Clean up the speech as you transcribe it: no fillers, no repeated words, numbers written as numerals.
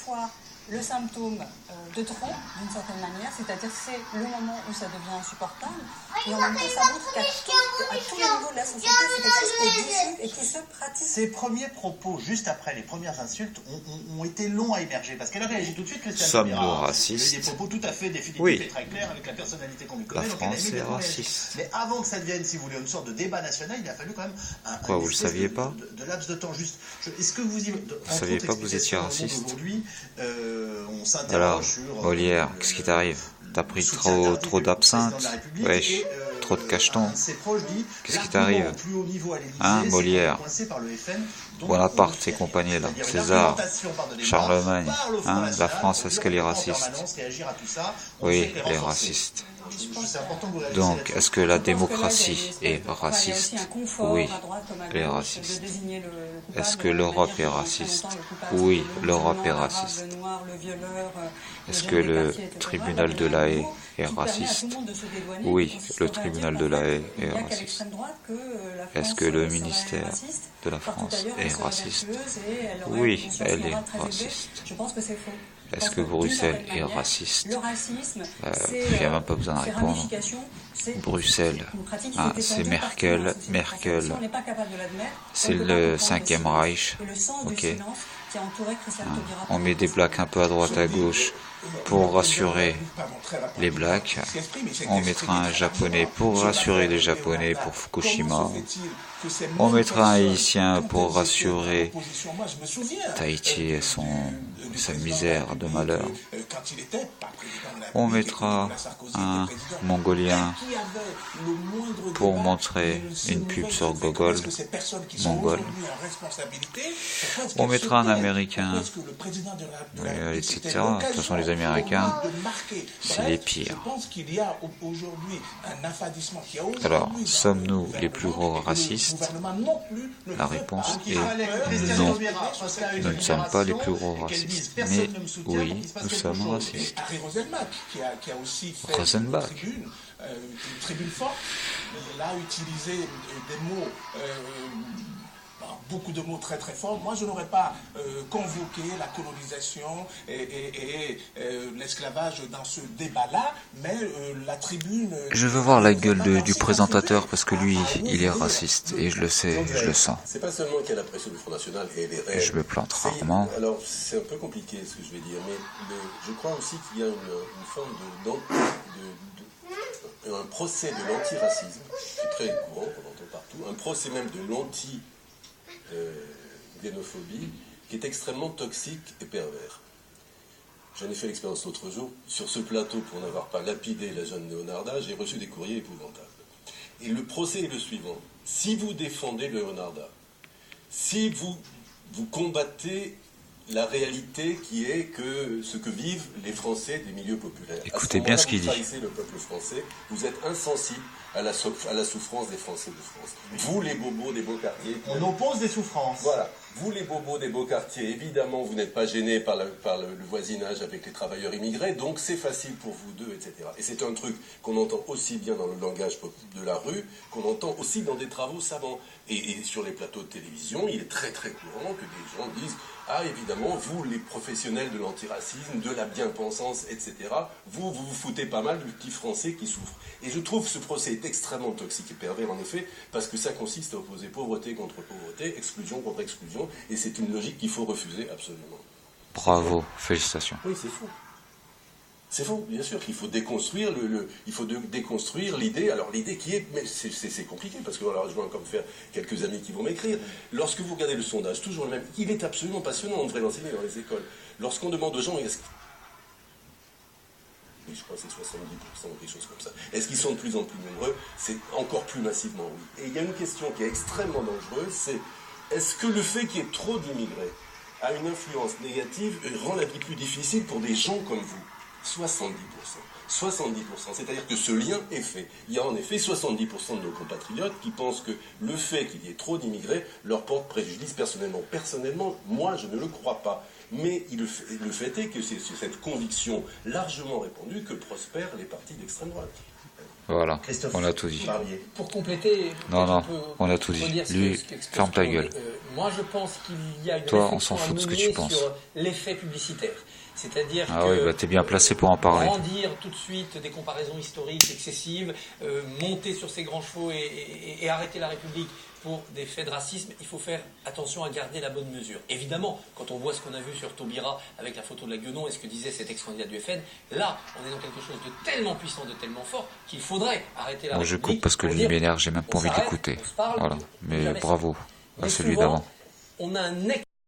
fois le symptôme de trop, d'une certaine manière, c'est-à-dire que c'est le moment où ça devient insupportable, et en même temps ça montre qu'à tous les niveaux de la société, c'est quelque chose qui est diffus et qui se pratique. Ces premiers propos, juste après les premières insultes, ont été longs à émerger, parce qu'elle a réagi tout de suite, Sommes-nous racistes? Il y a des propos tout à fait définitifs oui. et très clairs avec la personnalité qu'on lui connaît. La France est raciste. Mais avant que ça devienne, si vous voulez, une sorte de débat national, il a fallu quand même Quoi, vous le saviez pas? De laps de temps. Juste, est-ce que vous saviez pas que vous étiez raciste? Aujourd'hui, on s'interroge alors, sur... Molière, qu'est-ce qui t'arrive? T'as pris trop d'absinthe? Wesh, trop de cachetons. Qu'est-ce qui t'arrive? Hein, Molière, Bonaparte et compagnie là, César, Charlemagne, hein, la France, est-ce qu'elle est raciste? Oui, elle est raciste. Donc, est-ce que la démocratie est raciste? Oui, elle est raciste. Est-ce que l'Europe est raciste? Oui, l'Europe est raciste. Est-ce que le tribunal de la Haye est raciste? Oui, le tribunal de la Haye est raciste. Est-ce que le ministère de la France est raciste? Oui, elle est raciste. Est-ce que Bruxelles est raciste? Il n'y a même pas besoin de répondre. Bruxelles, ah, c'est Merkel, c'est le 5e Reich, ok. On met des blacks un peu à droite à gauche pour rassurer les blacks. On mettra un japonais pour rassurer les japonais pour Fukushima. On mettra un haïtien pour rassurer Tahiti et sa misère de malheur. On mettra un mongolien pour montrer une pub sur Google, mongol. On mettra un américain, etc. De toute façon, les Américains, c'est les pires. Alors, sommes-nous les plus gros racistes? La réponse est non. Nous ne sommes pas les plus gros racistes. Mais oui, nous sommes racistes. Rosenbach. Une tribune forte, il a utilisé des mots, beaucoup de mots très très forts. Moi, je n'aurais pas convoqué la colonisation et l'esclavage dans ce débat-là, mais la tribune... Je veux voir la gueule du présentateur parce que lui, il est raciste et je le sais, je le sens. C'est pas seulement qu'il y a la pression du Front National et les rêves. Je me plante rarement. Alors, c'est un peu compliqué ce que je vais dire, mais je crois aussi qu'il y a une forme un procès de l'antiracisme, qui est très courant, qu'on entend partout, un procès même de l'anti-xénophobie, qui est extrêmement toxique et pervers. J'en ai fait l'expérience l'autre jour, sur ce plateau, pour n'avoir pas lapidé la jeune Leonarda, j'ai reçu des courriers épouvantables. Et le procès est le suivant. Si vous défendez Leonarda, si vous combattez la réalité qui est que ce que vivent les Français des milieux populaires. Écoutez bien ce qu'il dit. Vous trahissez le peuple français, vous êtes insensible à la souffrance des Français de France. Vous, les bobos des beaux quartiers... On oppose des souffrances. Voilà. Vous, les bobos des beaux quartiers, évidemment, vous n'êtes pas gênés par le voisinage avec les travailleurs immigrés, donc c'est facile pour vous deux, etc. Et c'est un truc qu'on entend aussi bien dans le langage de la rue, qu'on entend aussi dans des travaux savants. Et sur les plateaux de télévision, il est très très courant que des gens disent « Ah, évidemment, vous, les professionnels de l'antiracisme, de la bien-pensance, etc., vous foutez pas mal du petit Français qui souffre. » Et je trouve que ce procès est extrêmement toxique et pervers, en effet, parce que ça consiste à opposer pauvreté contre pauvreté, exclusion contre exclusion, et c'est une logique qu'il faut refuser absolument. Bravo, félicitations. Oui, c'est faux. C'est faux, bien sûr qu'il faut déconstruire déconstruire l'idée. Alors l'idée qui est, mais c'est compliqué parce que alors je vais encore faire quelques amis qui vont m'écrire. Lorsque vous regardez le sondage, toujours le même, il est absolument passionnant, on devrait l'enseigner dans les écoles. Lorsqu'on demande aux gens, oui, je crois que c'est 70% ou quelque chose comme ça. Est-ce qu'ils sont de plus en plus nombreux? C'est encore plus massivement oui. Et il y a une question qui est extrêmement dangereuse, c'est est-ce que le fait qu'il y ait trop d'immigrés a une influence négative et rend la vie plus difficile pour des gens comme vous? 70%. 70%. C'est-à-dire que ce lien est fait. Il y a en effet 70% de nos compatriotes qui pensent que le fait qu'il y ait trop d'immigrés leur porte préjudice personnellement. Personnellement, moi, je ne le crois pas. Mais le fait est que c'est cette conviction largement répandue que prospèrent les partis d'extrême droite. Voilà, on a tout dit. Pour compléter, Non, on a tout dit. Lui, ferme ta gueule. Moi, je pense qu'il y a une Toi, on réflexion s'en fout de ce que à tu mener penses. sur l'effet publicitaire. C'est-à-dire Ah oui, bah t'es bien placé pour en parler. brandir tout de suite des comparaisons historiques excessives, monter sur ses grands chevaux et arrêter la République pour des faits de racisme, il faut faire attention à garder la bonne mesure. Évidemment, quand on voit ce qu'on a vu sur Taubira avec la photo de la Guenon et ce que disait cet ex-candidat du FN, là, on est dans quelque chose de tellement puissant, de tellement fort, qu'il faudrait arrêter la Bon, République. je coupe parce que lui m'énerve, j'ai même pas envie d'écouter. Voilà, mais bravo à celui d'avant. On a un